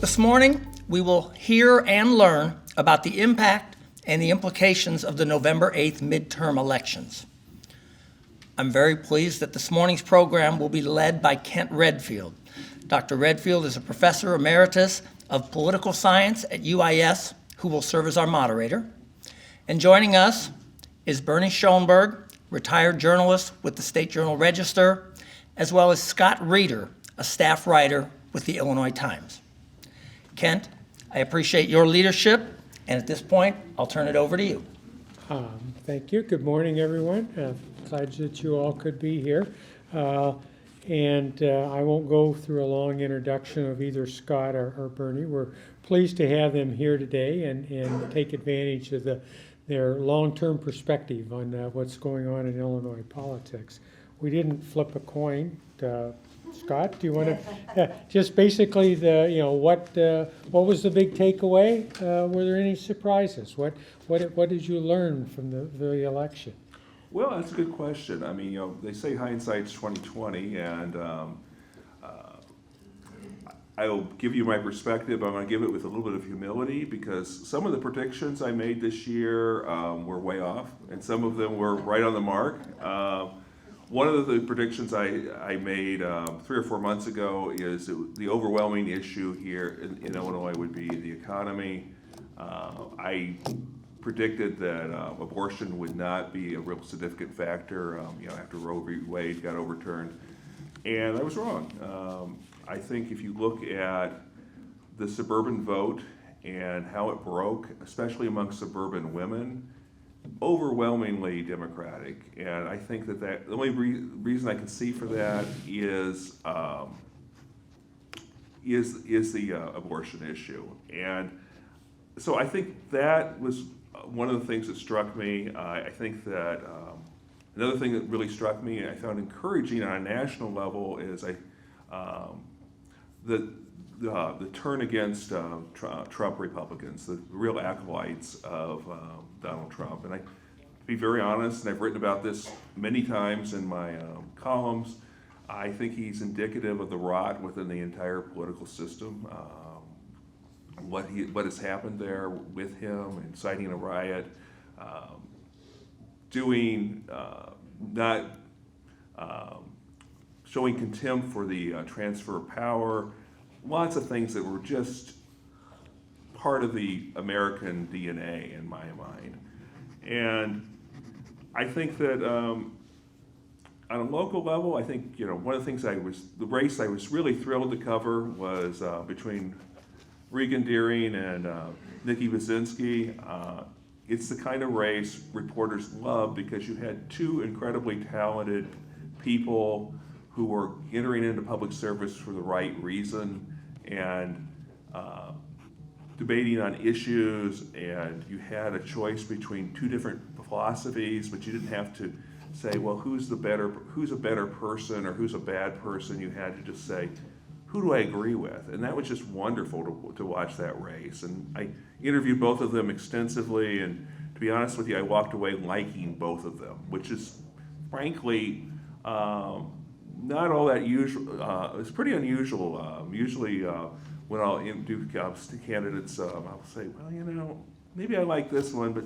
This morning, we will hear and learn about the impact and the implications of the November 8th midterm elections. I'm very pleased that this morning's program will be led by Kent Redfield. Dr. Redfield is a professor emeritus of political science at UIS, who will serve as our moderator. And joining us is Bernie Schoenberg, retired journalist with the State Journal-Register, as well as Scott Reeder, a staff writer with the Illinois Times. Kent, I appreciate your leadership, and at this point, I'll turn it over to you. Thank you. Good morning, everyone. Glad that you all could be here. I won't go through a long introduction of either Scott or Bernie. We're pleased to have them here today and take advantage of their long-term perspective on what's going on in Illinois politics. We didn't flip a coin. Scott, do you want to just basically what was the big takeaway? Were there any surprises? What did you learn from the election? Well, that's a good question. I mean, they say hindsight's 20/20, and I'll give you my perspective. I'm going to give it with a little bit of humility because some of the predictions I made this year were way off, and some of them were right on the mark. One of the predictions I made 3 or 4 months ago is the overwhelming issue here in Illinois would be the economy. I predicted that abortion would not be a real significant factor after Roe v. Wade got overturned, and I was wrong. I think if you look at the suburban vote and how it broke, especially among suburban women, overwhelmingly Democratic, and I think that the only reason I can see for that is the abortion issue, and so I think that was one of the things that struck me. I think that another thing that really struck me and I found encouraging on a national level is the turn against Trump Republicans, the real acolytes of Donald Trump. And to be very honest, and I've written about this many times in my columns, I think he's indicative of the rot within the entire political system. What has happened there with him, inciting a riot, showing contempt for the transfer of power, lots of things that were just part of the American DNA in my mind. And I think that on a local level, I think, one of the things the race I was really thrilled to cover was between Regan Deering and Nikki Wyszynski. It's the kind of race reporters love because you had two incredibly talented people who were entering into public service for the right reason and debating on issues, and you had a choice between two different philosophies, but you didn't have to say, well, who's a better person or who's a bad person. You had to just say, who do I agree with? And that was just wonderful to watch that race. And I interviewed both of them extensively, and to be honest with you, I walked away liking both of them, which is frankly not all that usual. It's pretty unusual. Usually when I'll do candidates, I'll say, well, maybe I like this one, but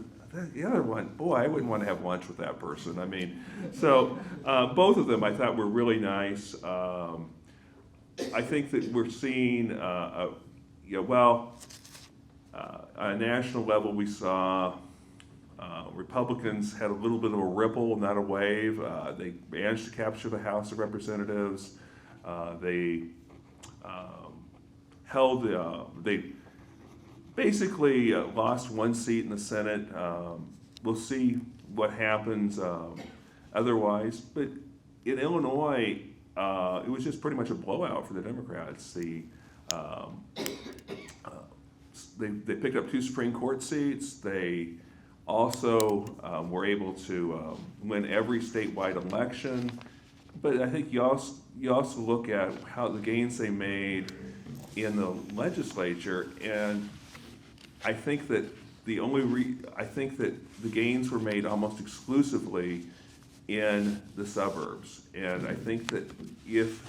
the other one, boy, I wouldn't want to have lunch with that person. I mean, so both of them I thought were really nice. I think that we're seeing, on a national level, we saw Republicans had a little bit of a ripple, not a wave. They managed to capture the House of Representatives. They basically lost one seat in the Senate. We'll see what happens otherwise. But in Illinois, it was just pretty much a blowout for the Democrats. They picked up 2 Supreme Court seats. They also were able to win every statewide election. But I think you also look at how the gains they made in the legislature, and I think that the gains were made almost exclusively in the suburbs. And I think that if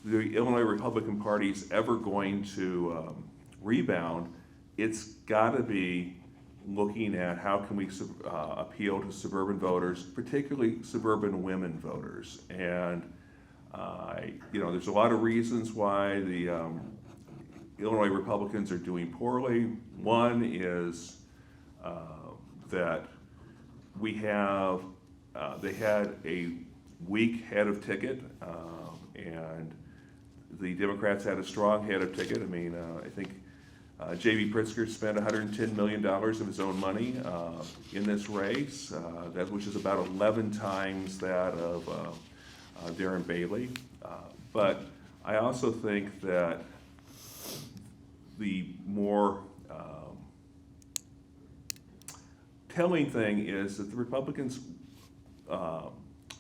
the Illinois Republican Party is ever going to rebound, it's got to be looking at how can we appeal to suburban voters, particularly suburban women voters. And there's a lot of reasons why the Illinois Republicans are doing poorly. One is that we have they had a weak head of ticket, and the Democrats had a strong head of ticket. I mean, I think J.B. Pritzker spent $110 million of his own money in this race, which is about 11 times that of Darren Bailey. But I also think that the more telling thing is that the Republicans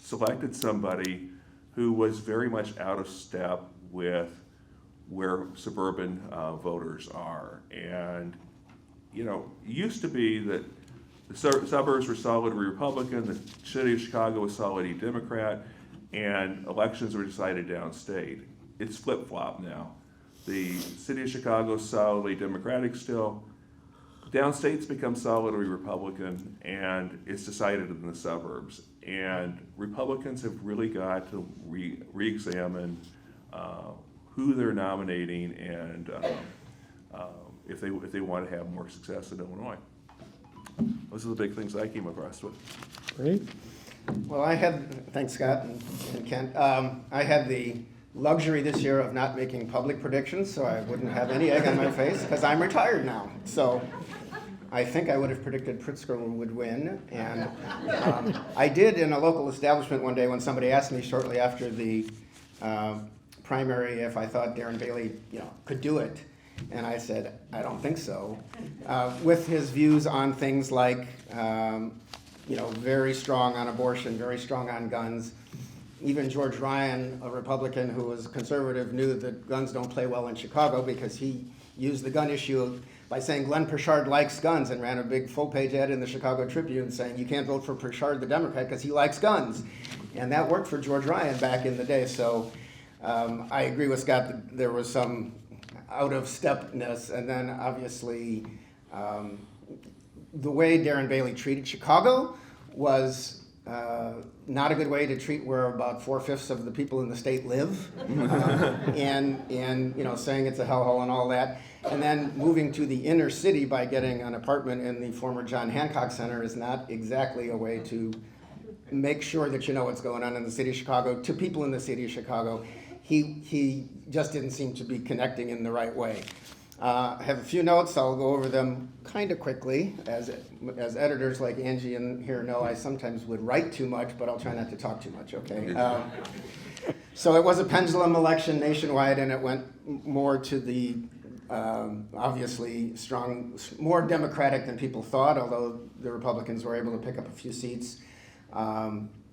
selected somebody who was very much out of step with where suburban voters are. And, it used to be that the suburbs were solidly Republican, the city of Chicago was solidly Democrat, and elections were decided downstate. It's flip-flop now. The city of Chicago is solidly Democratic still. Downstate's become solidly Republican, and it's decided in the suburbs. And Republicans have really got to re-examine who they're nominating and if they want to have more success in Illinois. Those are the big things I came across with. Great. Well, thanks Scott and Kent. I had the luxury this year of not making public predictions, so I wouldn't have any egg on my face because I'm retired now. So I think I would have predicted Pritzker would win. And I did in a local establishment one day when somebody asked me shortly after the primary if I thought Darren Bailey, could do it. And I said, I don't think so. With his views on things like, very strong on abortion, very strong on guns. Even George Ryan, a Republican who was conservative, knew that guns don't play well in Chicago because he used the gun issue by saying Glenn Pritchard likes guns and ran a big full-page ad in the Chicago Tribune saying you can't vote for Pritchard, the Democrat, because he likes guns. And that worked for George Ryan back in the day. So I agree with Scott that there was some out-of-stepness. And then obviously the way Darren Bailey treated Chicago was not a good way to treat where about 4/5 of the people in the state live, and saying it's a hellhole and all that, and then moving to the inner city by getting an apartment in the former John Hancock Center is not exactly a way to make sure that you know what's going on in the city of Chicago to people in the city of Chicago. He just didn't seem to be connecting in the right way. I have a few notes. I'll go over them kind of quickly. As editors like Angie in here know, I sometimes would write too much, but I'll try not to talk too much, okay? So it was a pendulum election nationwide, and it went more to the obviously strong, more Democratic than people thought, although the Republicans were able to pick up a few seats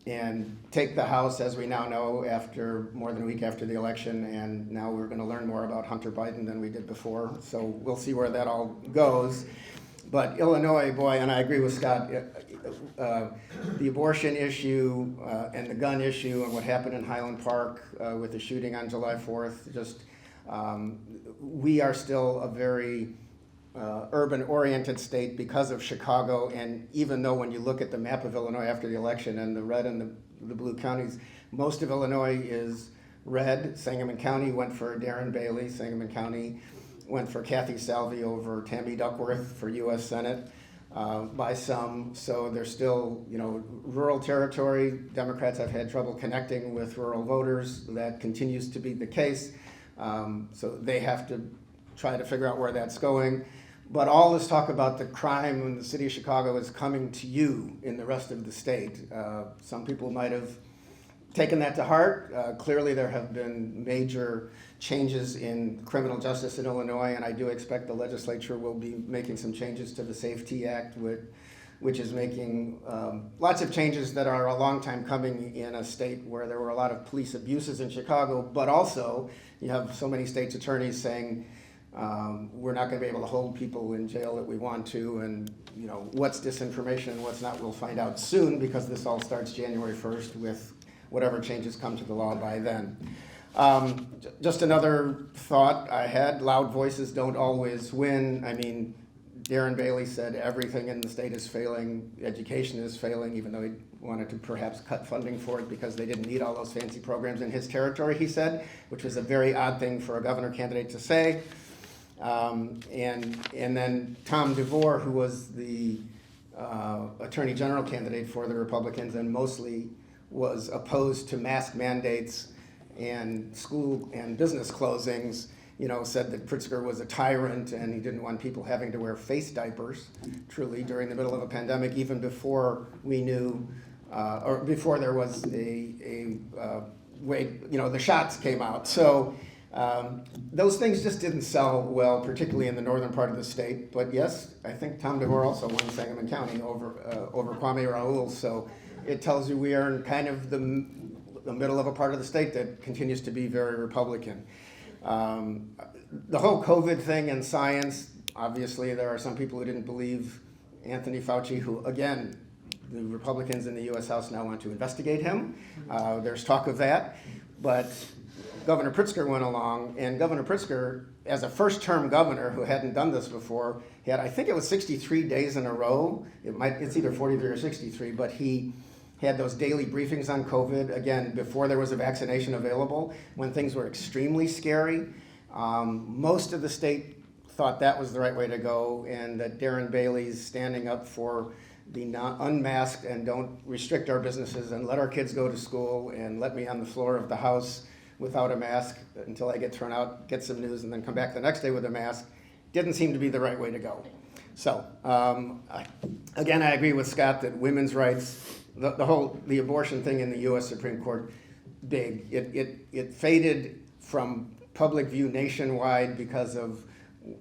and take the House, as we now know, after more than a week after the election, and now we're going to learn more about Hunter Biden than we did before, so we'll see where that all goes. But Illinois, boy, and I agree with Scott, the abortion issue and the gun issue and what happened in Highland Park with the shooting on July 4th, just we are still a very urban-oriented state because of Chicago, and even though when you look at the map of Illinois after the election and the red and the blue counties, most of Illinois is red. Sangamon County went for Darren Bailey. Sangamon County went for Kathy Salvi over Tammy Duckworth for U.S. Senate by some. So there's still, rural territory. Democrats have had trouble connecting with rural voters. That continues to be the case. So they have to try to figure out where that's going. But all this talk about the crime in the city of Chicago is coming to you in the rest of the state. Some people might have taken that to heart. Clearly there have been major changes in criminal justice in Illinois, and I do expect the legislature will be making some changes to the SAFE-T Act, which is making lots of changes that are a long time coming in a state where there were a lot of police abuses in Chicago, but also you have so many state's attorneys saying, we're not going to be able to hold people in jail that we want to, and what's disinformation and what's not, we'll find out soon because this all starts January 1st with whatever changes come to the law by then. Just another thought I had, loud voices don't always win. I mean, Darren Bailey said everything in the state is failing, education is failing, even though he wanted to perhaps cut funding for it because they didn't need all those fancy programs in his territory, he said, which was a very odd thing for a governor candidate to say. And then Tom DeVore, who was the attorney general candidate for the Republicans and mostly was opposed to mask mandates and school and business closings, said that Pritzker was a tyrant and he didn't want people having to wear face diapers, truly, during the middle of a pandemic, even before we knew, or before there was a way, the shots came out. So those things just didn't sell well, particularly in the northern part of the state. But yes, I think Tom DeVore also won Sangamon County over Kwame Raoul. So it tells you we are in kind of the middle of a part of the state that continues to be very Republican. The whole COVID thing and science, obviously there are some people who didn't believe Anthony Fauci, who again, the Republicans in the US House now want to investigate him. There's talk of that, but Governor Pritzker went along, and Governor Pritzker, as a first-term governor who hadn't done this before, he had, I think it was 63 days in a row. It's either 43 or 63, but he had those daily briefings on COVID, again, before there was a vaccination available, when things were extremely scary. Most of the state thought that was the right way to go, and that Darren Bailey's standing up for the unmasked and don't restrict our businesses and let our kids go to school and let me on the floor of the House without a mask until I get thrown out, get some news, and then come back the next day with a mask, didn't seem to be the right way to go. So, again, I agree with Scott that women's rights, the abortion thing in the U.S. Supreme Court, big. It faded from public view nationwide because of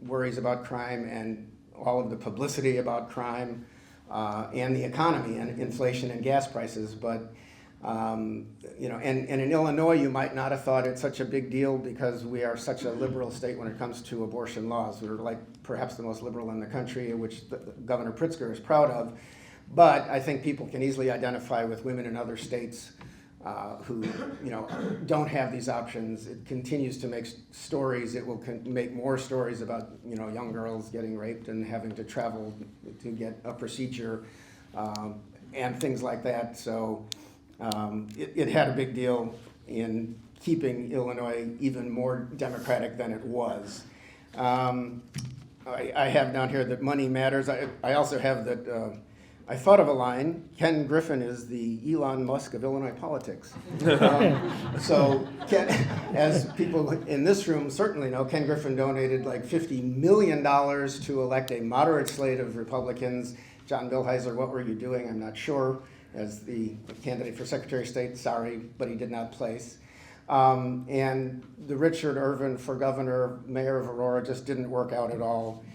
worries about crime and all of the publicity about crime and the economy and inflation and gas prices. But and in Illinois, you might not have thought it's such a big deal because we are such a liberal state when it comes to abortion laws. We're like perhaps the most liberal in the country, which Governor Pritzker is proud of. But I think people can easily identify with women in other states who don't have these options. It continues to make stories. It will make more stories about young girls getting raped and having to travel to get a procedure and things like that. So it had a big deal in keeping Illinois even more democratic than it was. I have down here that money matters. I also have that. I thought of a line, Ken Griffin is the Elon Musk of Illinois politics. So as people in this room certainly know, Ken Griffin donated like $50 million to elect a moderate slate of Republicans. John Bilheiser, what were you doing? I'm not sure. As the candidate for Secretary of State, sorry, but he did not place. And the Richard Irvin for governor, mayor of Aurora, just didn't work out at all.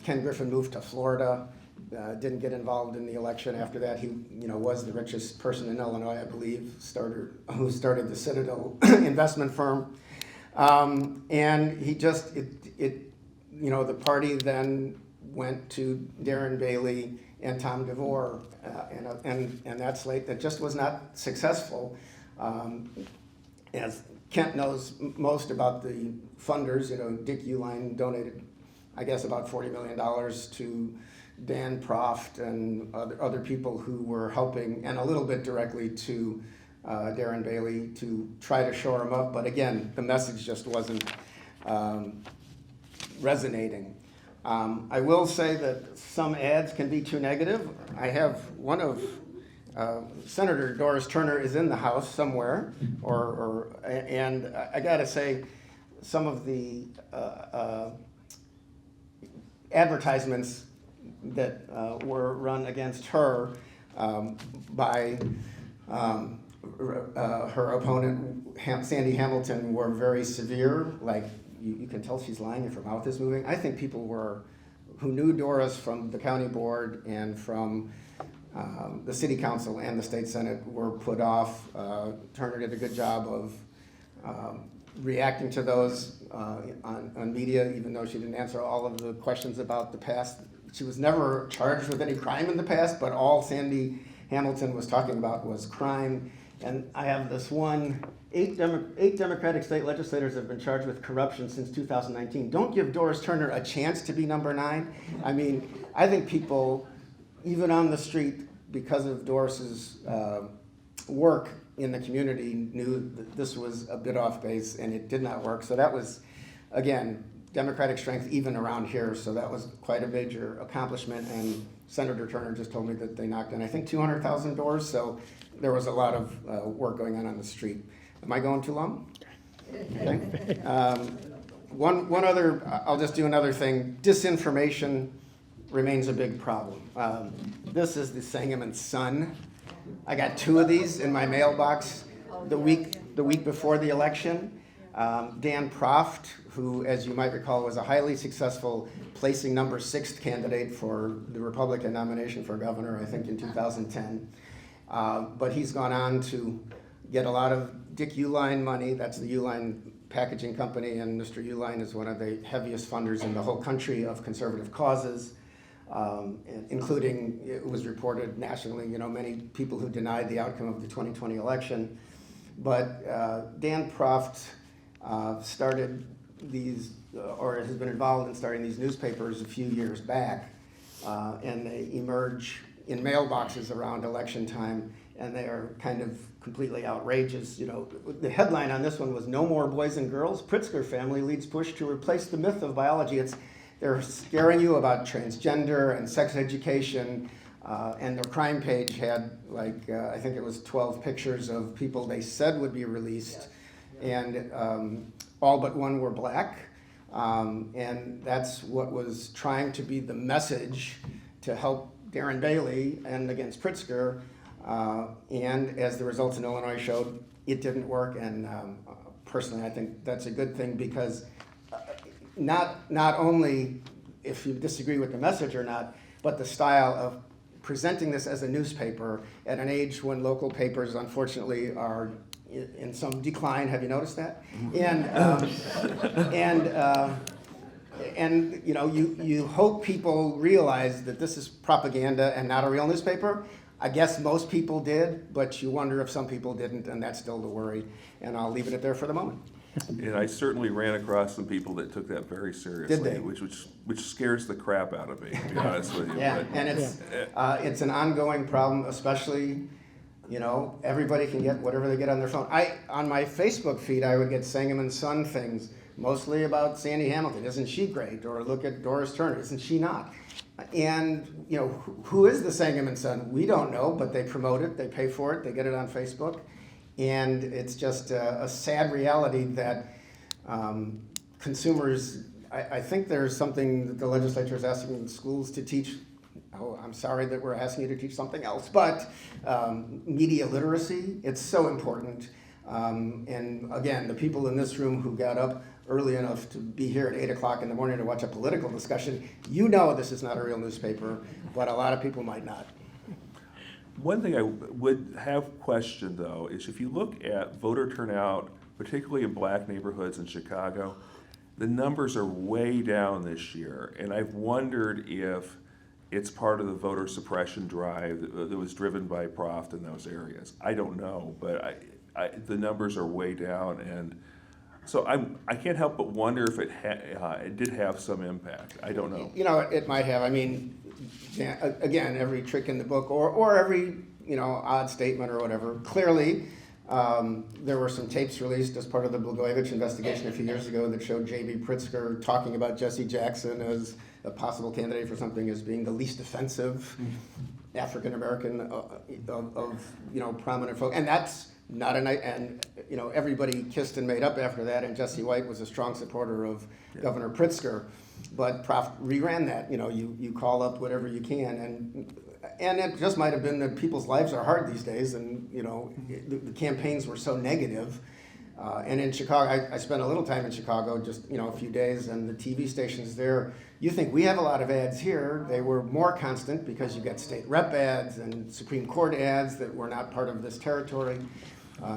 Ken Griffin moved to Florida. Didn't get involved in the election after that. He, was the richest person in Illinois, I believe, who started the Citadel investment firm. And he just, the party then went to Darren Bailey and Tom DeVore, and that slate that just was not successful. As Kent knows most about the funders, Dick Uihlein donated, I guess, about $40 million to Dan Proft and other people who were helping, and a little bit directly to Darren Bailey to try to shore him up. But again, the message just wasn't resonating. I will say that some ads can be too negative. I have one of Senator Doris Turner is in the House somewhere, and I got to say, some of the advertisements that were run against her by her opponent, Sandy Hamilton, were very severe. Like, you can tell she's lying if her mouth is moving. I think people who knew Doris from the county board and from the city council and the state senate were put off. Turner did a good job of reacting to those on media, even though she didn't answer all of the questions about the past. She was never charged with any crime in the past, but all Sandy Hamilton was talking about was crime. And I have this one Eight Democratic state legislators have been charged with corruption since 2019. Don't give Doris Turner a chance to be number 9. I mean, I think people, even on the street, because of Doris's work in the community, knew that this was a bit off base and it did not work. So that was, again, Democratic strength even around here. So that was quite a major accomplishment. And Senator Turner just told me that they knocked on, I think, 200,000 doors. So there was a lot of work going on the street. Am I going too long? Okay. One other, I'll just do another thing. Disinformation remains a big problem. This is the Sangamon Sun. I got 2 of these in my mailbox the week before the election. Dan Proft, who, as you might recall, was a highly successful placing number 6th candidate for the Republican nomination for governor, I think in 2010. But he's gone on to get a lot of Dick Uihlein money. That's the Uihlein packaging company, and Mr. Uihlein is one of the heaviest funders in the whole country of conservative causes, including, it was reported nationally, many people who denied the outcome of the 2020 election. But Dan Proft started these, or has been involved in starting these newspapers a few years back, and they emerge in mailboxes around election time, and they are kind of completely outrageous. The headline on this one was "No More Boys and Girls. Pritzker Family Leads Push to Replace the Myth of Biology." They're scaring you about transgender and sex education, and their crime page had, I think it was 12 pictures of people they said would be released, and all but one were black. And that's what was trying to be the message to help Darren Bailey and against Pritzker. And as the results in Illinois showed, it didn't work. And personally, I think that's a good thing, because not only if you disagree with the message or not, but the style of presenting this as a newspaper at an age when local papers, unfortunately, are in some decline. Have you noticed that? And you hope people realize that this is propaganda and not a real newspaper. I guess most people did, but you wonder if some people didn't, and that's still the worry. And I'll leave it at there for the moment. And I certainly ran across some people that took that very seriously, Did they? which scares the crap out of me, to be honest with you. Yeah, But, and it's an ongoing problem, especially, everybody can get whatever they get on their phone. On my Facebook feed, I would get Sangamon Sun things, mostly about Sandy Hamilton. Isn't she great? Or look at Doris Turner. Isn't she not? And, who is the Sangamon Sun? We don't know, but they promote it. They pay for it. They get it on Facebook. And it's just a sad reality that consumers, I think there's something that the legislature is asking schools to teach. Oh, I'm sorry that we're asking you to teach something else, but media literacy, it's so important. And again, the people in this room who got up early enough to be here at 8 o'clock in the morning to watch a political discussion, this is not a real newspaper, but a lot of people might not. One thing I would have questioned, though, is if you look at voter turnout, particularly in black neighborhoods in Chicago, the numbers are way down this year. And I've wondered if it's part of the voter suppression drive that was driven by Proft in those areas. I don't know, but the numbers are way down. And so I can't help but wonder if it did have some impact. I don't know. It might have. I mean, again, every trick in the book or every, odd statement or whatever. Clearly, there were some tapes released as part of the Blagojevich investigation a few years ago that showed J.B. Pritzker talking about Jesse Jackson as a possible candidate for something as being the least offensive African-American of prominent folk. And that's not a night, and everybody kissed and made up after that, and Jesse White was a strong supporter of Governor Pritzker, but Proft reran that. You call up whatever you can, and it just might have been that people's lives are hard these days, and the campaigns were so negative. And in Chicago, I spent a little time in Chicago, just a few days, and the TV stations there. You think we have a lot of ads here? They were more constant because you got state rep ads and Supreme Court ads that were not part of this territory.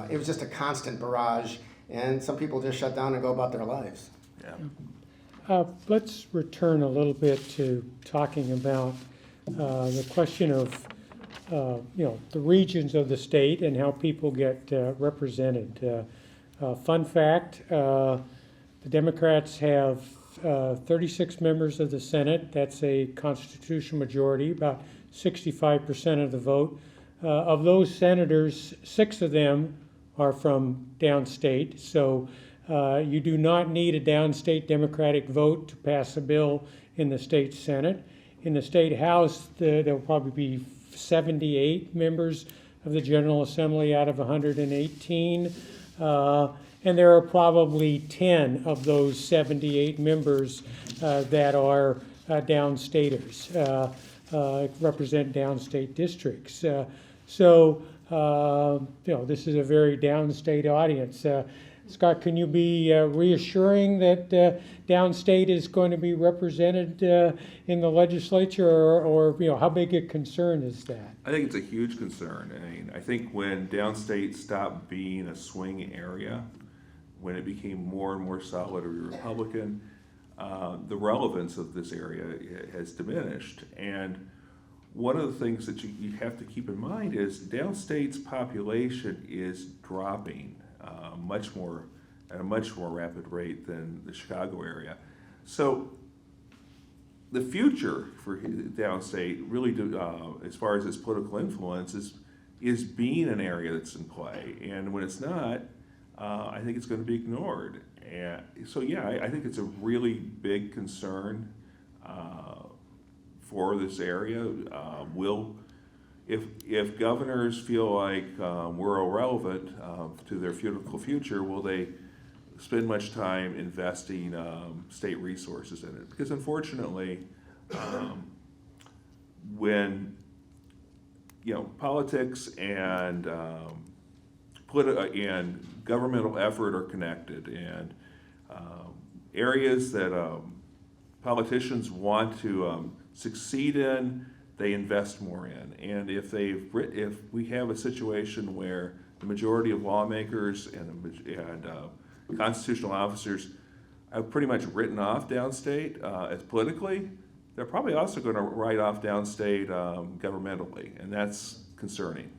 It was just a constant barrage, and some people just shut down and go about their lives. Yeah. Let's return a little bit to talking about the question of the regions of the state and how people get represented. Fun fact, the Democrats have 36 members of the Senate. That's a constitutional majority, about 65% of the vote. Of those senators, 6 of them are from downstate. So you do not need a downstate Democratic vote to pass a bill in the state Senate. In the state House, there will probably be 78 members of the General Assembly out of 118. And there are probably 10 of those 78 members that are downstaters, represent downstate districts. So this is a very downstate audience. Scott, can you be reassuring that downstate is going to be represented in the legislature, or how big a concern is that? I think it's a huge concern. I mean, I think when downstate stopped being a swing area, when it became more and more solidly Republican, the relevance of this area has diminished. And one of the things that you have to keep in mind is downstate's population is dropping at a much more rapid rate than the Chicago area. So the future for downstate, really, as far as its political influence, is being an area that's in play. And when it's not, I think it's going to be ignored. And so, yeah, I think it's a really big concern for this area. If governors feel like we're irrelevant to their political future, will they spend much time investing state resources in it? Because unfortunately, when politics and and governmental effort are connected, and areas that politicians want to succeed in, they invest more in. And if we have a situation where the majority of lawmakers and constitutional officers have pretty much written off downstate as politically, they're probably also going to write off downstate governmentally, and that's concerning.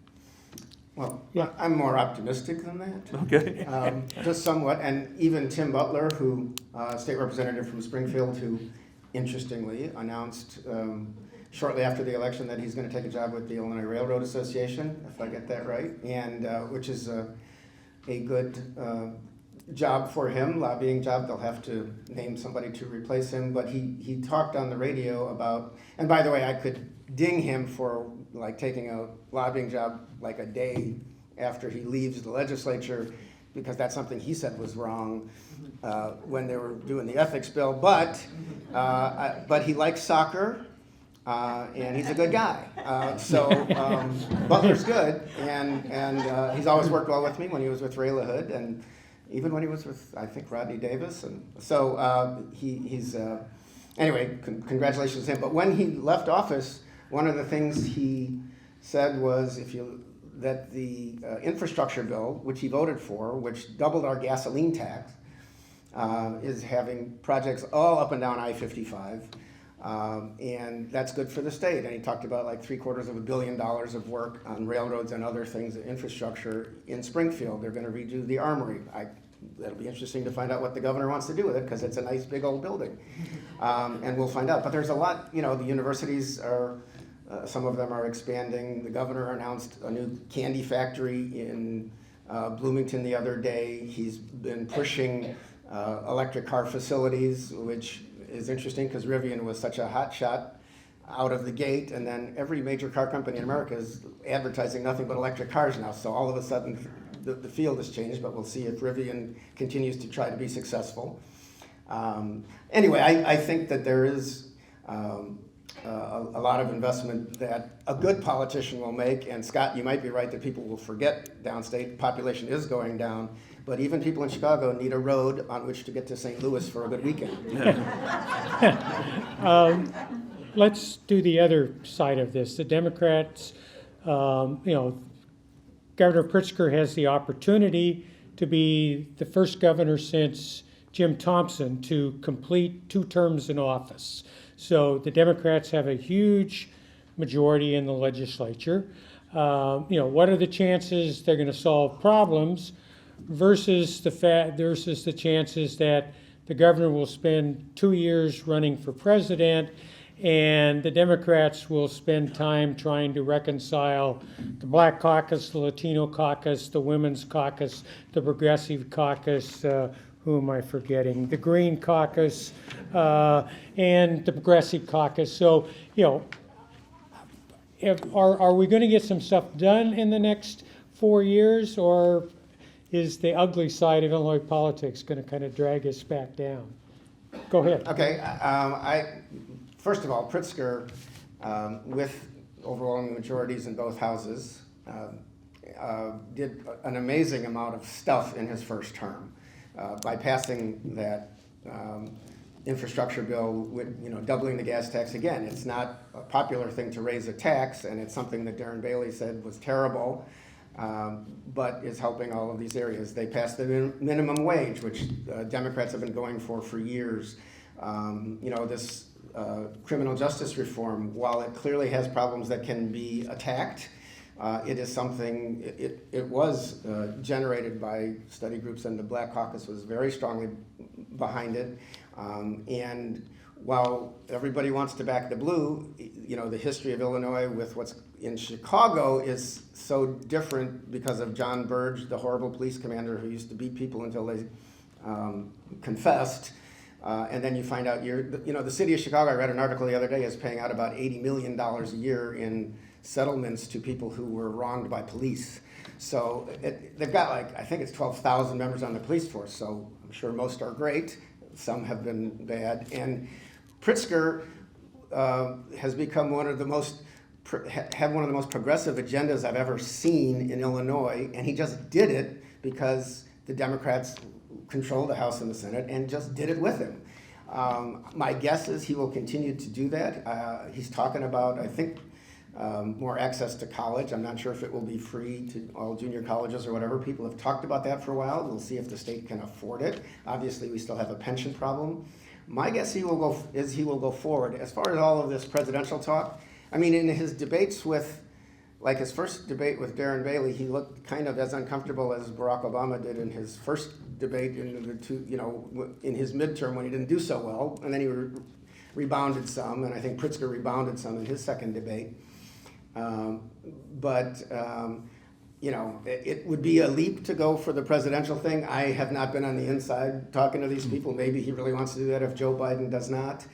Well, yeah, I'm more optimistic than that. Okay. Just somewhat, and even Tim Butler, who state representative from Springfield, who interestingly announced shortly after the election that he's going to take a job with the Illinois Railroad Association, if I get that right, and which is a good job for him, lobbying job. They'll have to name somebody to replace him, but he talked on the radio about, and by the way, I could ding him for like taking a lobbying job like a day after he leaves the legislature, because that's something he said was wrong when they were doing the ethics bill. But he likes soccer, and he's a good guy. Butler's good, and he's always worked well with me when he was with Ray LaHood, and even when he was with, I think, Rodney Davis. And so he's anyway, congratulations to him. But when he left office, one of the things he said was that the infrastructure bill, which he voted for, which doubled our gasoline tax, is having projects all up and down I-55, and that's good for the state. And he talked about like $750 million of work on railroads and other things, infrastructure in Springfield. They're going to redo the armory. That'll be interesting to find out what the governor wants to do with it, because it's a nice big old building, and we'll find out. But there's a lot. The universities are. Some of them are expanding. The governor announced a new candy factory in Bloomington the other day. He's been pushing electric car facilities, which is interesting because Rivian was such a hot shot out of the gate, and then every major car company in America is advertising nothing but electric cars now. So all of a sudden, the field has changed, but we'll see if Rivian continues to try to be successful. Anyway, I think that there is a lot of investment that a good politician will make. And Scott, you might be right that people will forget downstate. Population is going down, but even people in Chicago need a road on which to get to St. Louis for a good weekend. Let's do the other side of this. The Democrats, Governor Pritzker has the opportunity to be the first governor since Jim Thompson to complete 2 terms in office. So the Democrats have a huge majority in the legislature. What are the chances they're going to solve problems? versus the chances that the governor will spend 2 years running for president, and the Democrats will spend time trying to reconcile the Black Caucus, the Latino Caucus, the Women's Caucus, the Progressive Caucus, who am I forgetting? The Green Caucus, and the Progressive Caucus. So, are we going to get some stuff done in the next 4 years, or is the ugly side of Illinois politics going to kind of drag us back down? Go ahead. Okay, first of all, Pritzker, with overwhelming majorities in both houses, did an amazing amount of stuff in his first term by passing that infrastructure bill with, doubling the gas tax again. It's not a popular thing to raise a tax, and it's something that Darren Bailey said was terrible, but is helping all of these areas. They passed the minimum wage, which Democrats have been going for years. This criminal justice reform, while it clearly has problems that can be attacked, it is something, it was generated by study groups, and the Black Caucus was very strongly behind it. And while everybody wants to back the blue, the history of Illinois with what's in Chicago is so different because of John Burge, the horrible police commander who used to beat people until they confessed. And then you find out the city of Chicago, I read an article the other day, is paying out about $80 million a year in settlements to people who were wronged by police. So they've got I think it's 12,000 members on the police force, so I'm sure most are great. Some have been bad. And Pritzker has become one of the most progressive agendas I've ever seen in Illinois, and he just did it because the Democrats control the House and the Senate and just did it with him. My guess is he will continue to do that. He's talking about, I think, more access to college. I'm not sure if it will be free to all junior colleges or whatever. People have talked about that for a while. We'll see if the state can afford it. Obviously, we still have a pension problem. My guess he will go forward. As far as all of this presidential talk, I mean, in his debates with, his first debate with Darren Bailey, he looked kind of as uncomfortable as Barack Obama did in his first debate in his midterm when he didn't do so well, and then he rebounded some, and I think Pritzker rebounded some in his second debate. It would be a leap to go for the presidential thing. I have not been on the inside talking to these people. Maybe he really wants to do that if Joe Biden does not.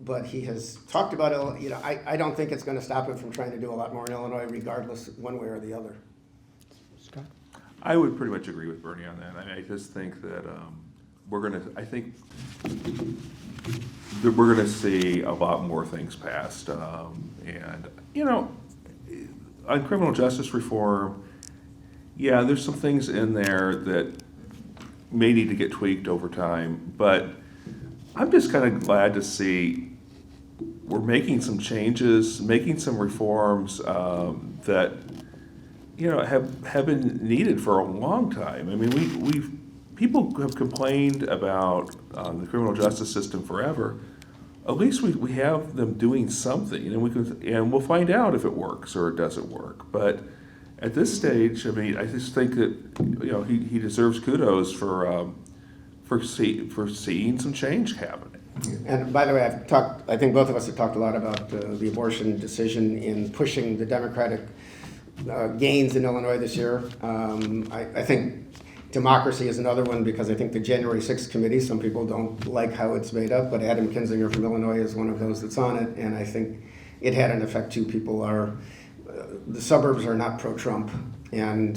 But he has talked about it. I don't think it's going to stop him from trying to do a lot more in Illinois, regardless one way or the other. Scott? I would pretty much agree with Bernie on that. I just think that we're going to see a lot more things passed. On criminal justice reform, yeah, there's some things in there that may need to get tweaked over time, but I'm just kind of glad to see we're making some changes, making some reforms that have been needed for a long time. I mean, people have complained about the criminal justice system forever. At least we have them doing something, and we'll find out if it works or it doesn't work. But at this stage, I mean, I just think that he deserves kudos for seeing some change happening. And by the way, I think both of us have talked a lot about the abortion decision in pushing the Democratic gains in Illinois this year. I think democracy is another one, because I think the January 6th committee, some people don't like how it's made up, but Adam Kinzinger from Illinois is one of those that's on it, and I think it had an effect too. The suburbs are not pro-Trump, and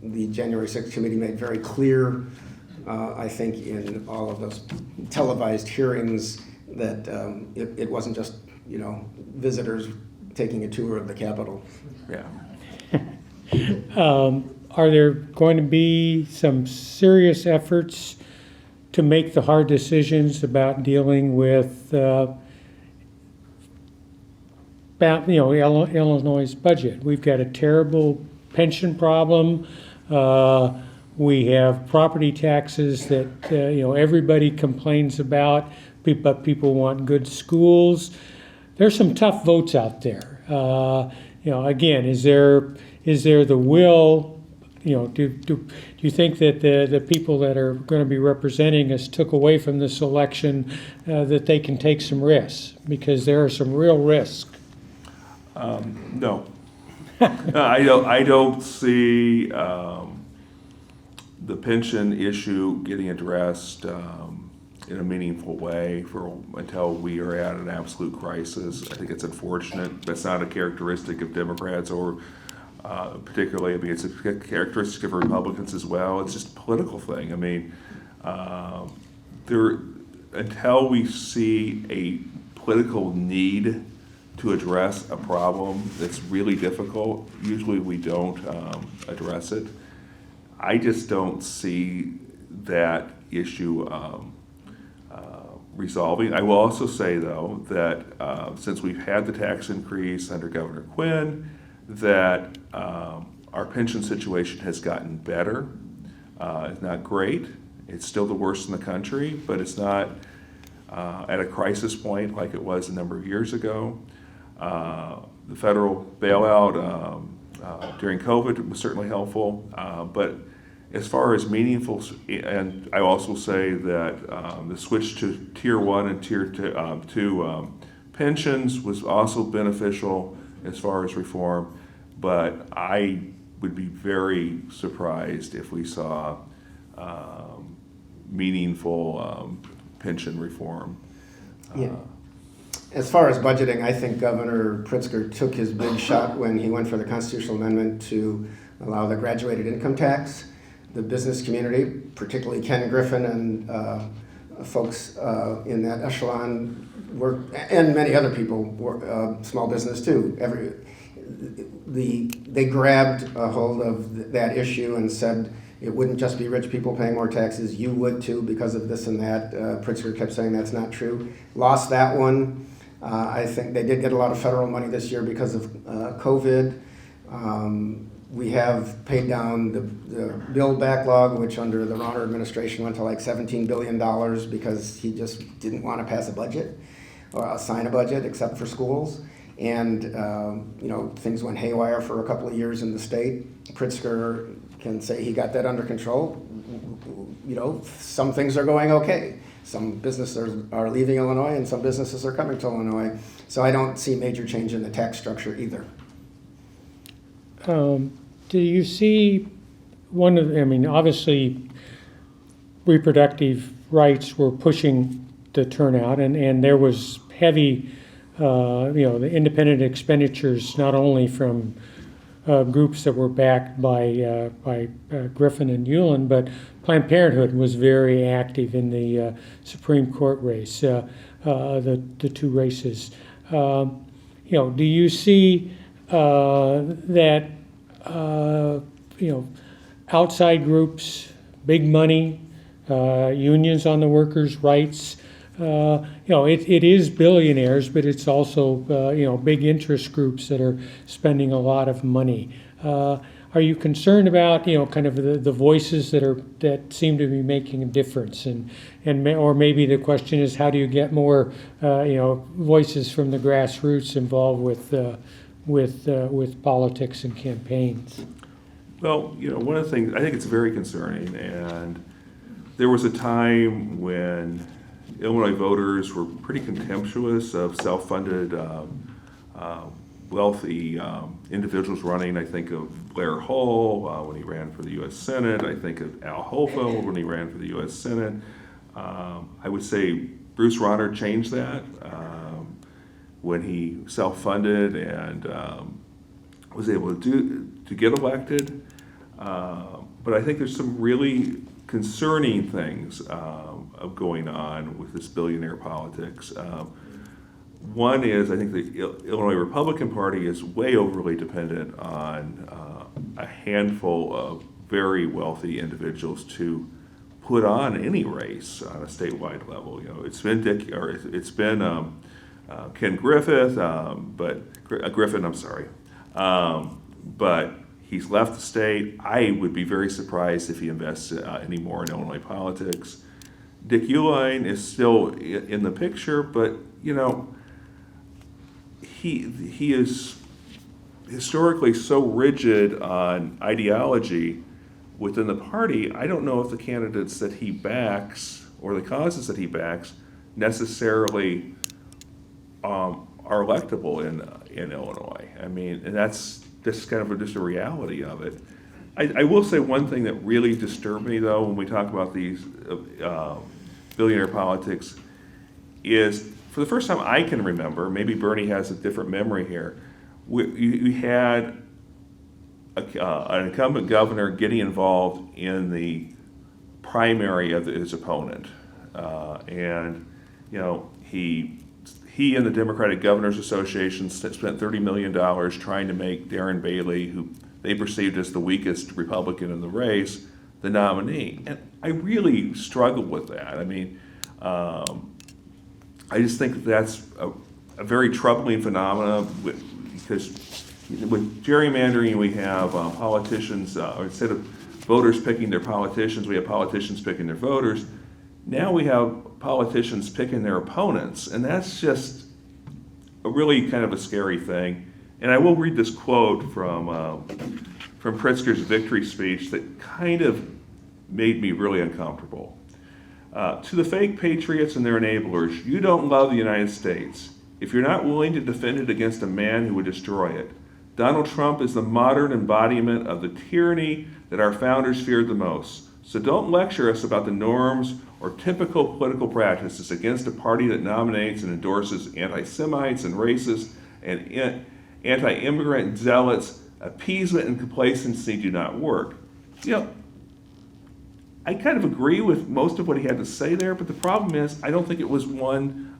the January 6th committee made very clear, I think, in all of those televised hearings that it wasn't just, visitors taking a tour of the Capitol. Yeah. Are there going to be some serious efforts to make the hard decisions about dealing with, Illinois' budget? We've got a terrible pension problem. We have property taxes that everybody complains about, but people want good schools. There's some tough votes out there. Again, is there the will do you think that the people that are going to be representing us took away from this election that they can take some risks? Because there are some real risks. No. I don't see the pension issue getting addressed in a meaningful way until we are at an absolute crisis. I think it's unfortunate. That's not a characteristic of Democrats or particularly, I mean, it's a characteristic of Republicans as well. It's just a political thing. I mean, until we see a political need to address a problem that's really difficult, usually we don't address it. I just don't see that issue resolving. I will also say, though, that since we've had the tax increase under Governor Quinn, that our pension situation has gotten better. It's not great. It's still the worst in the country, but it's not at a crisis point like it was a number of years ago. The federal bailout during COVID was certainly helpful, but as far as meaningful, and I also say that the switch to Tier 1 and Tier 2 pensions was also beneficial as far as reform, but I would be very surprised if we saw meaningful pension reform. Yeah. As far as budgeting, I think Governor Pritzker took his big shot when he went for the constitutional amendment to allow the graduated income tax. The business community, particularly Ken Griffin and folks in that echelon, and many other people, small business too. They grabbed a hold of that issue and said it wouldn't just be rich people paying more taxes, you would too because of this and that. Pritzker kept saying that's not true. Lost that one. I think they did get a lot of federal money this year because of COVID. We have paid down the bill backlog, which under the Rauner administration went to like $17 billion because he just didn't want to pass a budget or sign a budget except for schools. And, things went haywire for a couple of years in the state. Pritzker can say he got that under control. Some things are going okay. Some businesses are leaving Illinois and some businesses are coming to Illinois. So I don't see major change in the tax structure either. Do you see obviously reproductive rights were pushing the turnout and there was heavy, the independent expenditures, not only from groups that were backed by Griffin and Hewlin, but Planned Parenthood was very active in the Supreme Court race, the two races. Do you see that outside groups, big money, unions on the workers' rights? It is billionaires, but it's also big interest groups that are spending a lot of money. Are you concerned about kind of the voices that seem to be making a difference, or maybe the question is how do you get more voices from the grassroots involved with politics and campaigns? Well, one of the things, I think it's very concerning, and there was a time when Illinois voters were pretty contemptuous of self-funded, wealthy individuals running. I think of Blair Hull when he ran for the U.S. Senate. I think of Al Hofeld when he ran for the U.S. Senate. I would say Bruce Rauner changed that when he self-funded and was able to get elected. But I think there's some really concerning things going on with this billionaire politics. One is I think the Illinois Republican Party is way overly dependent on a handful of very wealthy individuals to put on any race on a statewide level. It's been Ken Griffith, Griffin. I'm sorry, but he's left the state. I would be very surprised if he invests any more in Illinois politics. Dick Uihlein is still in the picture, but he is historically so rigid on ideology within the party, I don't know if the candidates that he backs or the causes that he backs necessarily are electable in Illinois. I mean, and that's just kind of just a reality of it. I will say one thing that really disturbed me, though, when we talk about these billionaire politics, is for the first time I can remember, maybe Bernie has a different memory here, we had an incumbent governor getting involved in the primary of his opponent. And, you know, he and the Democratic Governors Association spent $30 million trying to make Darren Bailey, who they perceived as the weakest Republican in the race, the nominee. And I really struggled with that. I mean, I just think that's a very troubling phenomenon because with gerrymandering, we have politicians, or instead of voters picking their politicians, we have politicians picking their voters. Now we have politicians picking their opponents, and that's just a really kind of a scary thing. And I will read this quote from Pritzker's victory speech that kind of made me really uncomfortable. To the fake patriots and their enablers, you don't love the United States if you're not willing to defend it against a man who would destroy it. Donald Trump is the modern embodiment of the tyranny that our founders feared the most. So don't lecture us about the norms or typical political practices against a party that nominates and endorses anti-Semites and racists and anti-immigrant zealots. Appeasement and complacency do not work. You know, I kind of agree with most of what he had to say there, but the problem is I don't think it was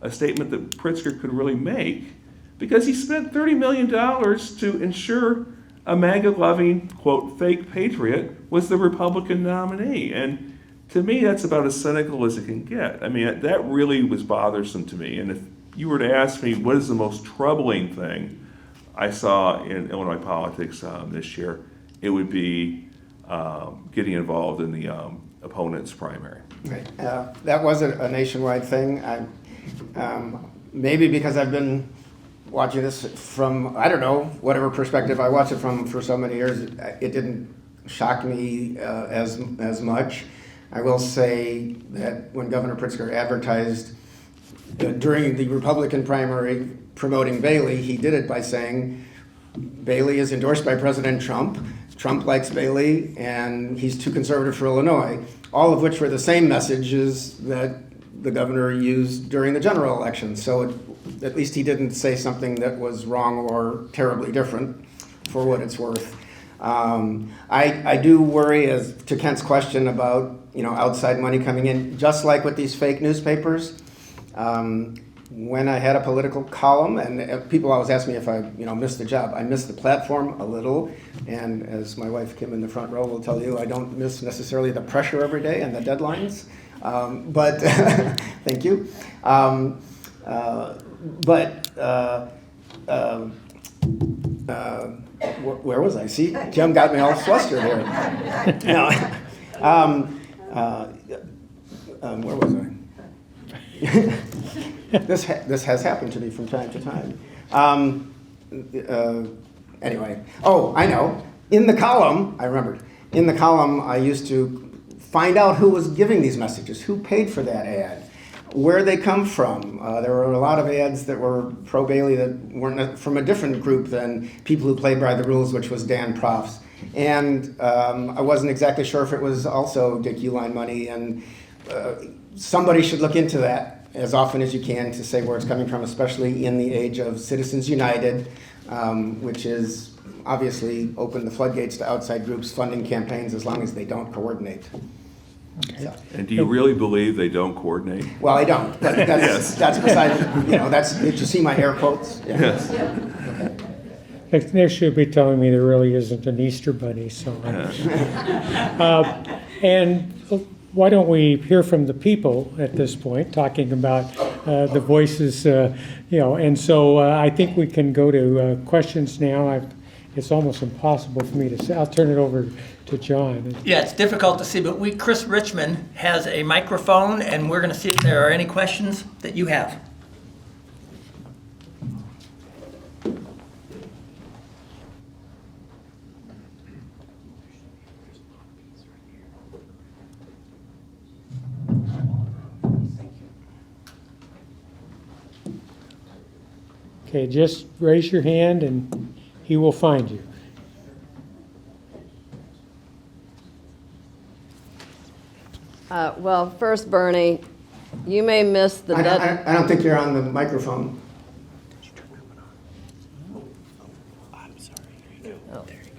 a statement that Pritzker could really make, because he spent $30 million to ensure a MAGA-loving, quote, fake patriot was the Republican nominee. And to me, that's about as cynical as it can get. I mean, that really was bothersome to me. And if you were to ask me what is the most troubling thing I saw in Illinois politics this year, it would be getting involved in the opponent's primary. Right. That was a nationwide thing. Maybe because I've been watching this from, I don't know, whatever perspective I watched it from for so many years, it didn't shock me as much. I will say that when Governor Pritzker advertised during the Republican primary promoting Bailey, he did it by saying Bailey is endorsed by President Trump. Trump likes Bailey, and he's too conservative for Illinois, all of which were the same messages that the governor used during the general election. So at least he didn't say something that was wrong or terribly different, for what it's worth. I do worry, as to Kent's question about outside money coming in, just like with these fake newspapers. When I had a political column, and people always ask me if I missed the job. I missed the platform a little, and as my wife Kim in the front row will tell you, I don't miss necessarily the pressure every day and the deadlines. But thank you. Where was I? See, Jim got me all flustered here. Where was I? This has happened to me from time to time. Anyway, I know. In the column, I remembered. In the column, I used to find out who was giving these messages, who paid for that ad, where they come from. There were a lot of ads that were pro-Bailey that weren't from a different group than people who played by the rules, which was Dan Profs. And I wasn't exactly sure if it was also Dick Uihlein money, and somebody should look into that as often as you can to say where it's coming from, especially in the age of Citizens United, which is obviously open the floodgates to outside groups funding campaigns as long as they don't coordinate. Okay. So. And do you really believe they don't coordinate? Well, I don't, but that's beside, did you see my air quotes? Yeah. Yes. Okay. They should be telling me there really isn't an Easter bunny, so. And why don't we hear from the people at this point, talking about the voices, and so I think we can go to questions now. It's almost impossible for me to say. I'll turn it over to John. Yeah, it's difficult to see, but Chris Richmond has a microphone, and we're going to see if there are any questions that you have. Okay, just raise your hand and he will find you. Well, first, Bernie, you may miss the deadline. I don't think you're on the microphone.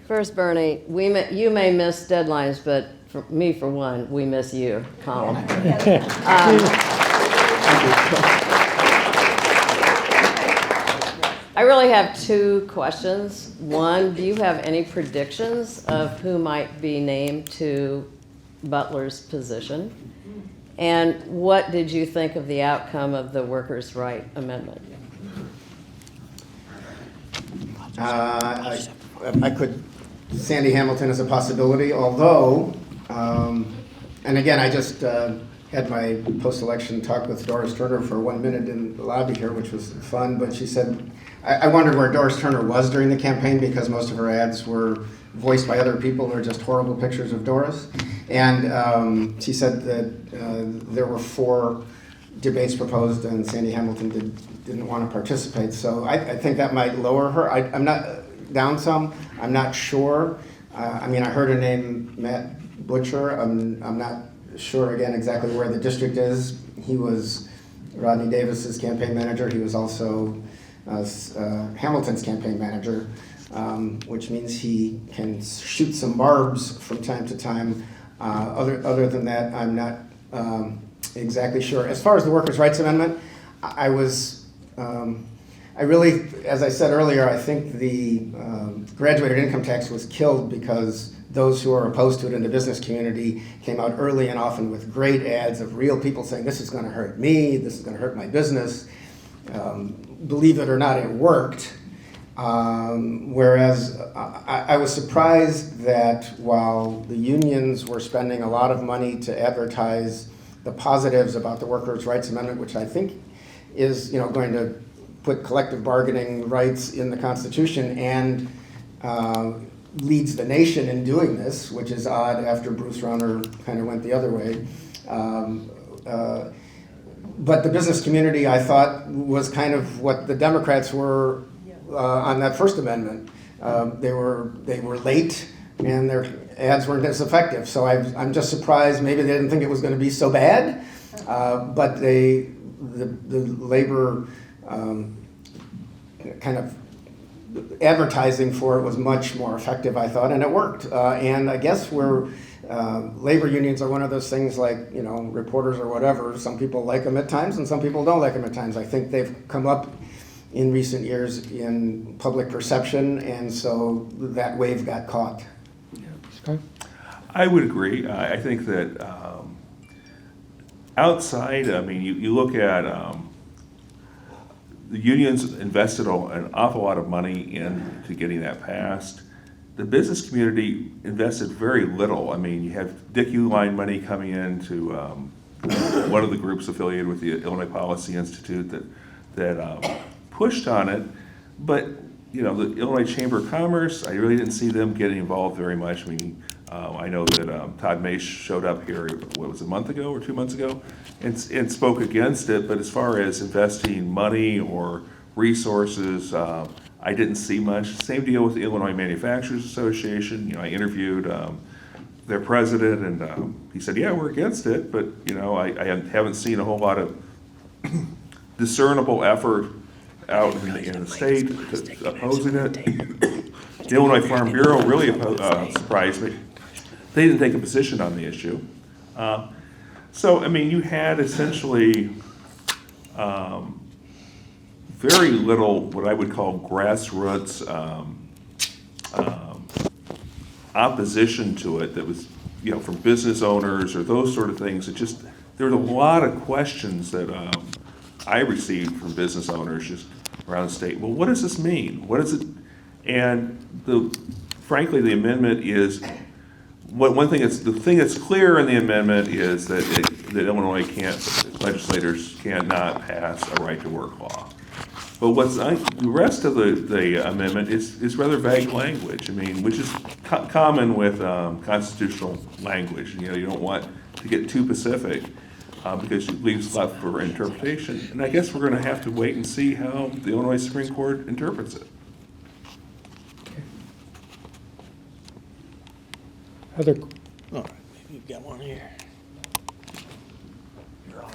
First, Bernie, you may miss deadlines, but for me, for one, we miss you, Colin. I really have two questions. One, do you have any predictions of who might be named to Butler's position? And what did you think of the outcome of the workers' right amendment? I could, Sandy Hamilton is a possibility, although, and again, I just had my post-election talk with Doris Turner for 1 minute in the lobby here, which was fun, but she said, I wondered where Doris Turner was during the campaign because most of her ads were voiced by other people who are just horrible pictures of Doris. And she said that there were 4 debates proposed and Sandy Hamilton didn't want to participate. So I think that might lower her. I'm not down some. I'm not sure. I mean, I heard her name, Matt Butcher. I'm not sure again exactly where the district is. He was Rodney Davis's campaign manager. He was also Hamilton's campaign manager, which means he can shoot some barbs from time to time. Other than that, I'm not exactly sure. As far as the Workers' Rights Amendment, I really, as I said earlier, I think the graduated income tax was killed because those who are opposed to it in the business community came out early and often with great ads of real people saying, this is going to hurt me, this is going to hurt my business. Believe it or not, it worked. Whereas I was surprised that while the unions were spending a lot of money to advertise the positives about the Workers' Rights Amendment, which I think is going to put collective bargaining rights in the Constitution and leads the nation in doing this, which is odd after Bruce Rauner kind of went the other way. But the business community, I thought, was kind of what the Democrats were on that First Amendment. They were late, and their ads weren't as effective. So I'm just surprised. Maybe they didn't think it was going to be so bad, but the labor kind of advertising for it was much more effective, I thought, and it worked. And I guess labor unions are one of those things like, reporters or whatever. Some people like them at times and some people don't like them at times. I think they've come up in recent years in public perception, and so that wave got caught. Scott? I would agree. I think that outside, I mean, you look at the unions invested an awful lot of money into getting that passed. The business community invested very little. I mean, you have Dick Uihlein money coming into one of the groups affiliated with the Illinois Policy Institute that pushed on it, but the Illinois Chamber of Commerce, I really didn't see them getting involved very much. I mean, I know that Todd Mace showed up here, what was it, a month ago or 2 months ago, and spoke against it, but as far as investing money or resources, I didn't see much. Same deal with the Illinois Manufacturers Association. I interviewed their president, and he said, yeah, we're against it, but I haven't seen a whole lot of discernible effort out in the state opposing it. The Illinois Farm Bureau really surprised me. They didn't take a position on the issue. So, I mean, you had essentially very little what I would call grassroots opposition to it that was, from business owners or those sort of things. There were a lot of questions that I received from business owners just around the state. Well, what does this mean? What is it? And frankly, the amendment is the thing that's clear in the amendment is that Illinois legislators cannot pass a right to work law. But the rest of the amendment is rather vague language. I mean, which is common with constitutional language. You don't want to get too specific. because it leaves left for interpretation. And I guess we're going to have to wait and see how the Illinois Supreme Court interprets it. Other, All right, you've got one here. You're on.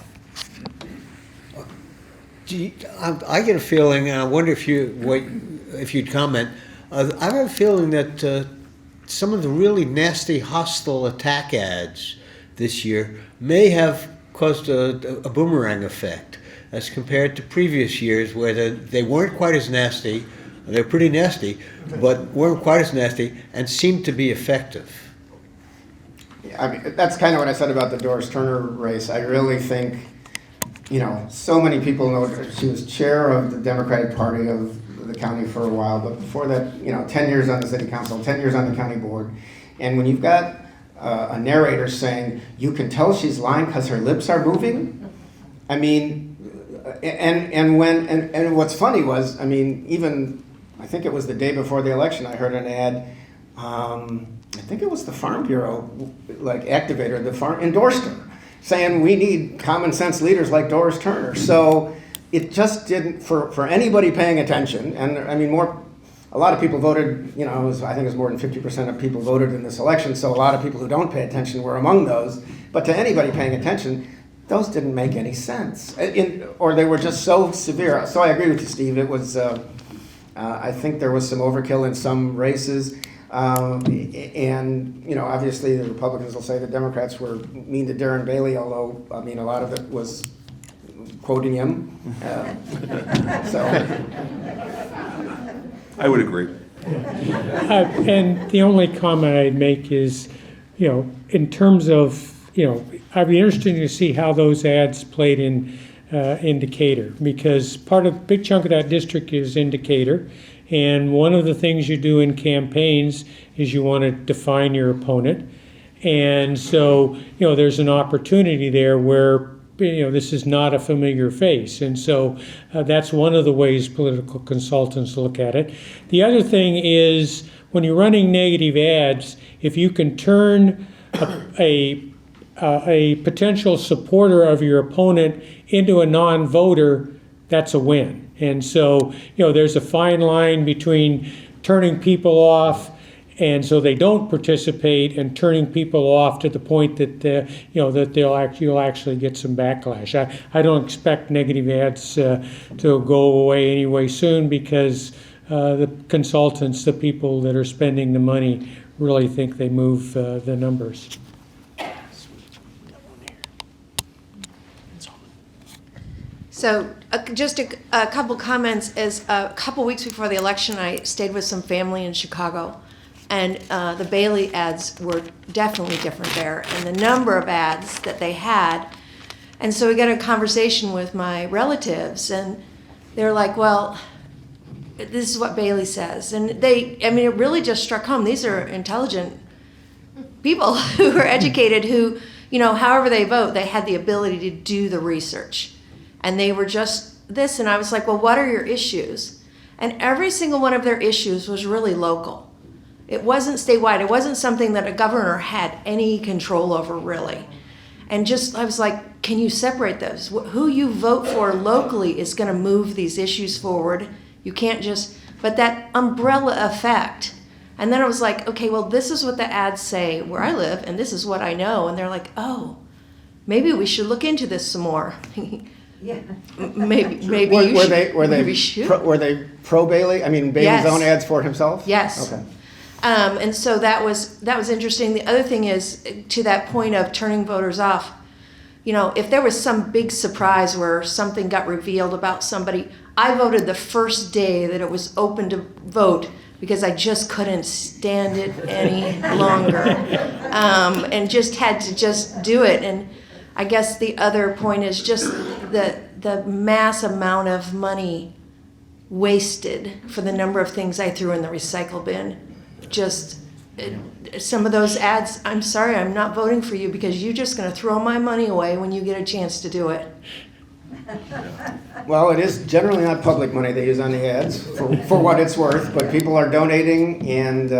I get a feeling, and I wonder if you'd comment. I have a feeling that some of the really nasty, hostile attack ads this year may have caused a boomerang effect as compared to previous years where they weren't quite as nasty. They're pretty nasty, but weren't quite as nasty and seemed to be effective. I mean, that's kind of what I said about the Doris Turner race. I really think, you know, so many people know she was chair of the Democratic Party of the county for a while, but before that, you know, 10 years on the city council, 10 years on the county board. And when you've got a narrator saying, you can tell she's lying because her lips are moving, I mean, and what's funny was, I mean, even, I think it was the day before the election, I heard an ad, I think it was the Farm Bureau, like activator, the farm endorsed her, saying we need common sense leaders like Doris Turner. So it just didn't, for anybody paying attention, and I mean, a lot of people voted, you know, I think it was more than 50% of people voted in this election, so a lot of people who don't pay attention were among those. But to anybody paying attention, those didn't make any sense, or they were just so severe. So I agree with you, Steve. It was, I think there was some overkill in some races. And, you know, obviously the Republicans will say the Democrats were mean to Darren Bailey, although, I mean, a lot of it was quoting him. So I would agree. and the only comment I'd make is, you know, in terms of, you know, I'd be interested to see how those ads played in Decatur, because big chunk of that district is in Decatur. And one of the things you do in campaigns is you want to define your opponent. And so, you know, there's an opportunity there where, you know, this is not a familiar face. And so that's one of the ways political consultants look at it. The other thing is when you're running negative ads, if you can turn a potential supporter of your opponent into a non-voter, that's a win. And so, you know, there's a fine line between turning people off and so they don't participate, and turning people off to the point that, you know, that you'll actually get some backlash. I don't expect negative ads to go away anyway soon, because the consultants, the people that are spending the money, really think they move the numbers. So just a couple comments. As a couple weeks before the election, I stayed with some family in Chicago, and the Bailey ads were definitely different there, and the number of ads that they had. And so we got a conversation with my relatives, and they're like, well, this is what Bailey says. And it really just struck home. These are intelligent people who are educated, who, you know, however they vote, they had the ability to do the research. And they were just this, and I was like, well, what are your issues? And every single one of their issues was really local. It wasn't statewide. It wasn't something that a governor had any control over, really. And I was like, can you separate those? Who you vote for locally is going to move these issues forward. You can't but that umbrella effect. And then I was like, okay, well, this is what the ads say where I live, and this is what I know. And they're like, oh, maybe we should look into this some more. Yeah. Maybe Were should. Were they pro Bailey? I mean, Bailey's Yes. own ads for himself? Yes. Okay. And so that was interesting. The other thing is, to that point of turning voters off, you know, if there was some big surprise where something got revealed about somebody, I voted the first day that it was open to vote because I just couldn't stand it any longer, and just had to just do it. And I guess the other point is just the mass amount of money wasted for the number of things I threw in the recycle bin. Some of those ads, I'm sorry, I'm not voting for you because you're just going to throw my money away when you get a chance to do it. Well, it is generally not public money they use on the ads, for what it's worth, but people are donating, and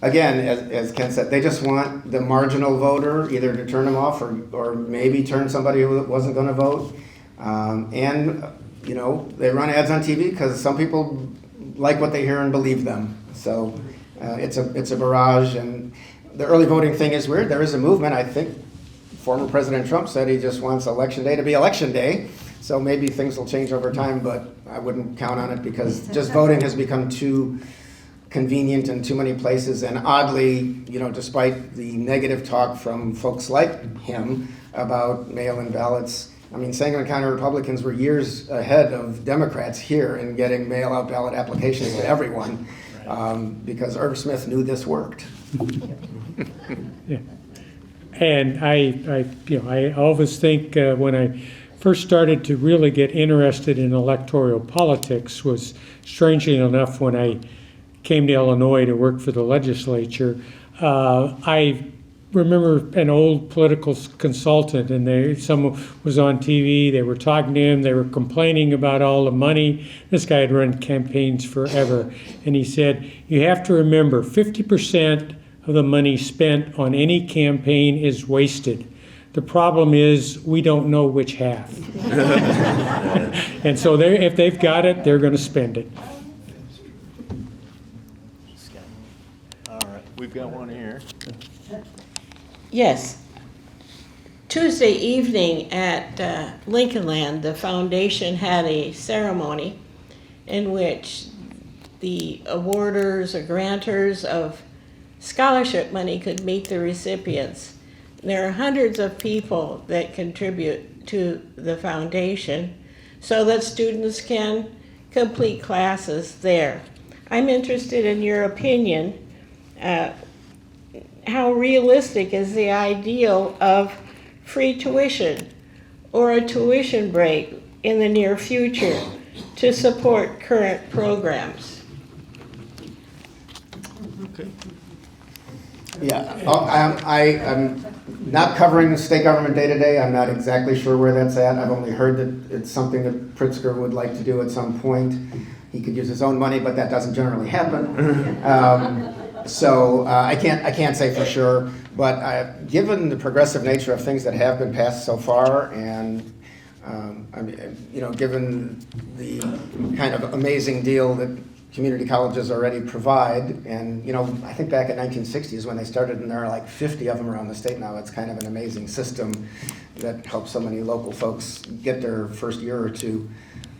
again, as Ken said, they just want the marginal voter either to turn them off or maybe turn somebody who wasn't going to vote. And, they run ads on TV because some people like what they hear and believe them. So it's a barrage. And the early voting thing is weird. There is a movement. I think former President Trump said he just wants Election Day to be Election Day. So maybe things will change over time, but I wouldn't count on it because just voting has become too convenient in too many places. And oddly, despite the negative talk from folks like him about mail-in ballots, I mean, Sangamon County Republicans were years ahead of Democrats here in getting mail-out ballot applications to everyone because Irv Smith knew this worked. Yeah. And I always think when I first started to really get interested in electoral politics was, strangely enough, when I came to Illinois to work for the legislature. I remember an old political consultant, and someone was on TV, they were talking to him, they were complaining about all the money. This guy had run campaigns forever. And he said, you have to remember, 50% of the money spent on any campaign is wasted. The problem is we don't know which half. And so if they've got it, they're going to spend it. All right, we've got one here. Yes. Tuesday evening at Lincoln Land, the foundation had a ceremony in which the awarders or grantors of scholarship money could meet the recipients. There are hundreds of people that contribute to the foundation so that students can complete classes there. I'm interested in your opinion. How realistic is the ideal of free tuition or a tuition break in the near future to support current programs? Okay. Yeah, I'm not covering state government day to day. I'm not exactly sure where that's at. I've only heard that it's something that Pritzker would like to do at some point. He could use his own money, but that doesn't generally happen. So I can't say for sure. But given the progressive nature of things that have been passed so far, and given the kind of amazing deal that community colleges already provide, and I think back in 1960 is when they started, and there are like 50 of them around the state now. It's kind of an amazing system that helps so many local folks get their first year or two.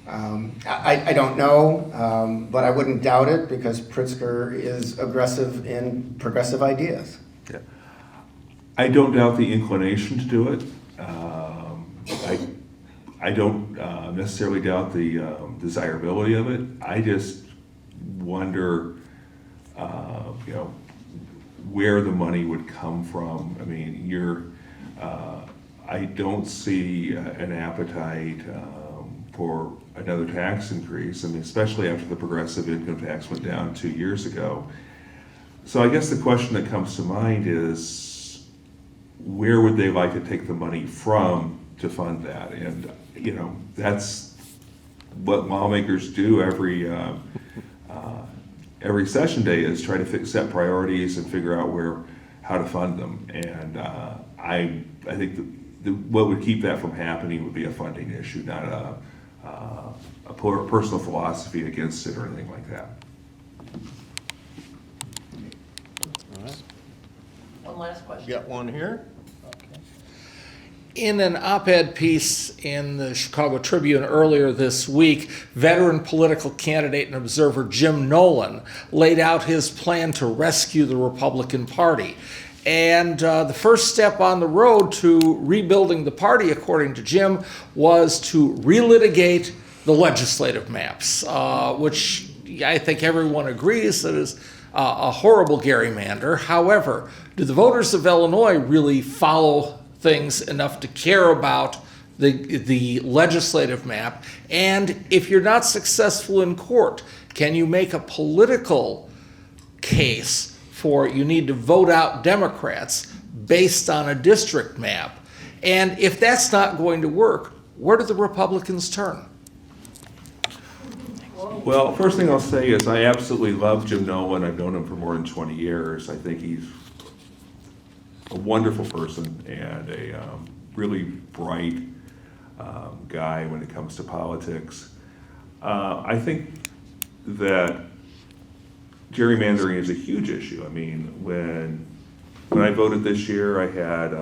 I don't know, but I wouldn't doubt it because Pritzker is aggressive in progressive ideas. Yeah. I don't doubt the inclination to do it. I don't necessarily doubt the desirability of it. I just wonder, where the money would come from. I mean, I don't see an appetite for another tax increase. I mean, especially after the progressive income tax went down 2 years ago. So I guess the question that comes to mind is, where would they like to take the money from to fund that? And that's what lawmakers do every session day, is try to set priorities and figure out how to fund them. And I think what would keep that from happening would be a funding issue, not a personal philosophy against it or anything like that. All right, One last question. got one here. In an op-ed piece in the Chicago Tribune earlier this week, veteran political candidate and observer Jim Nolan laid out his plan to rescue the Republican Party. And the first step on the road to rebuilding the party, according to Jim, was to relitigate the legislative maps, which I think everyone agrees that is a horrible gerrymander. However, do the voters of Illinois really follow things enough to care about the legislative map? And if you're not successful in court, can you make a political case for you need to vote out Democrats based on a district map? And if that's not going to work, where do the Republicans turn? Well, first thing I'll say is I absolutely love Jim Nolan. I've known him for more than 20 years. I think he's a wonderful person and a really bright guy when it comes to politics. I think that gerrymandering is a huge issue. I mean, when I voted this year, I had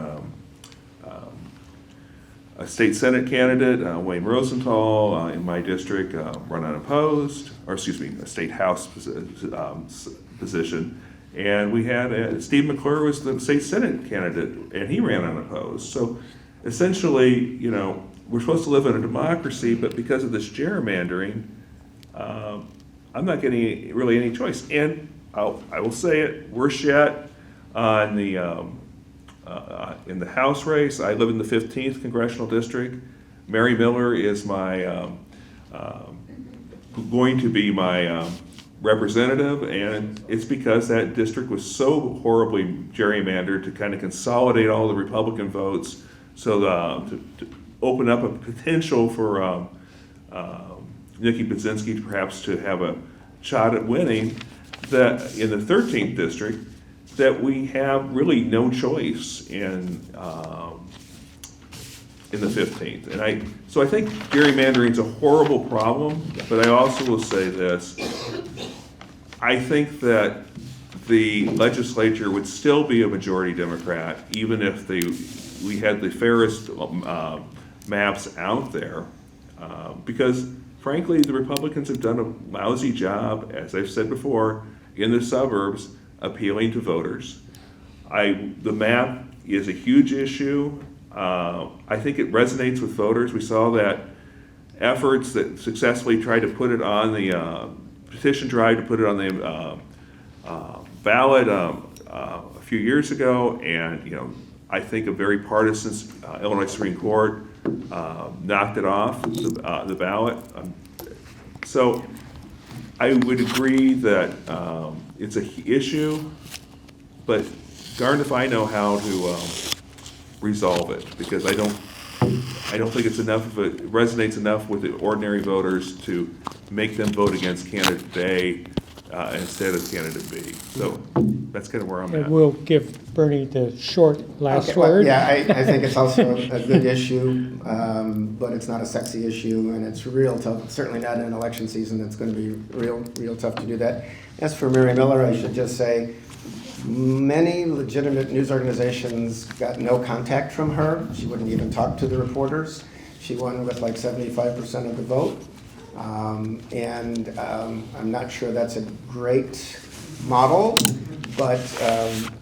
a state Senate candidate, Wayne Rosenthal, in my district, run unopposed, or excuse me, a state House position. And we had Steve McClure was the state Senate candidate, and he ran unopposed. So essentially, you know, we're supposed to live in a democracy, but because of this gerrymandering, I'm not getting really any choice. And I will say it, worse yet, on the in the House race, I live in the 15th congressional district. Mary Miller is my going to be my representative, and it's because that district was so horribly gerrymandered to kind of consolidate all the Republican votes, so to open up a potential for Nikki Budzinski perhaps to have a shot at winning, that in the 13th district, that we have really no choice in the 15th. And so I think gerrymandering is a horrible problem, but I also will say this. I think that the legislature would still be a majority Democrat, even if we had the fairest maps out there, because frankly, the Republicans have done a lousy job, as I've said before, in the suburbs, appealing to voters. The map is a huge issue. I think it resonates with voters. We saw that efforts that successfully tried to put it on the petition drive to put it on the ballot a few years ago, and you know, I think a very partisan Illinois Supreme Court knocked it off the ballot. So I would agree that it's an issue, but darned if I know how to resolve it, because I don't think it's enough of it resonates enough with the ordinary voters to make them vote against candidate A instead of candidate B. So that's kind of where I'm at. And we'll give Bernie the short last Okay, well, word. yeah, I think it's also a good issue, but it's not a sexy issue, and it's real tough. Certainly not in an election season. It's going to be real tough to do that. As for Mary Miller, I should just say, many legitimate news organizations got no contact from her. She wouldn't even talk to the reporters. She won with like 75% of the vote. I'm not sure that's a great model, but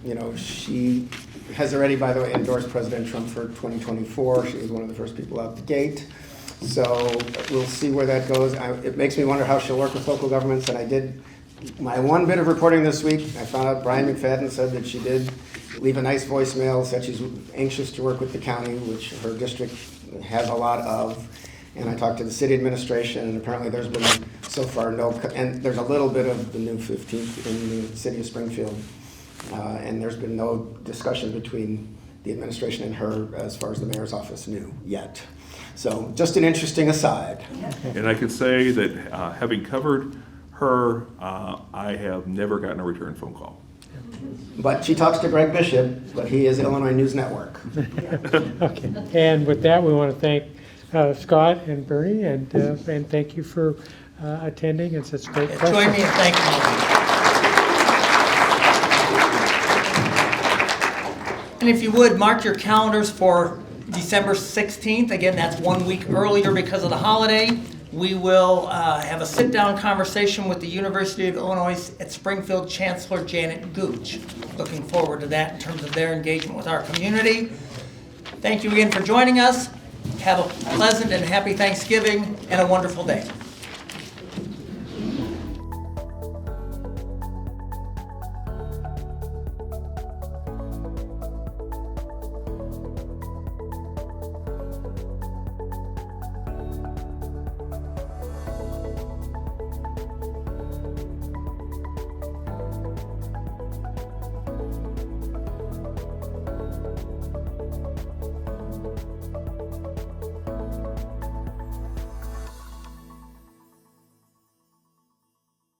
you know, she has already, by the way, endorsed President Trump for 2024. She was one of the first people out the gate. So we'll see where that goes. It makes me wonder how she'll work with local governments, and I did my one bit of reporting this week. I found out Brian McFadden said that she did leave a nice voicemail, said she's anxious to work with the county, which her district has a lot of. And I talked to the city administration, and apparently there's been so far and there's a little bit of the new 15th in the city of Springfield, and there's been no discussion between the administration and her as far as the mayor's office knew yet. So just an interesting aside. And I could say that having covered her, I have never gotten a return phone call. But she talks to Greg Bishop, but he is Illinois News Network. Okay. And with that, we want to thank Scott and Bernie, and thank you for attending and such great questions. Join me in thanking all of you. And if you would, mark your calendars for December 16th. Again, that's 1 week earlier because of the holiday. We will have a sit-down conversation with the University of Illinois at Springfield Chancellor Janet Gooch. Looking forward to that in terms of their engagement with our community. Thank you again for joining us. Have a pleasant and happy Thanksgiving and a wonderful day.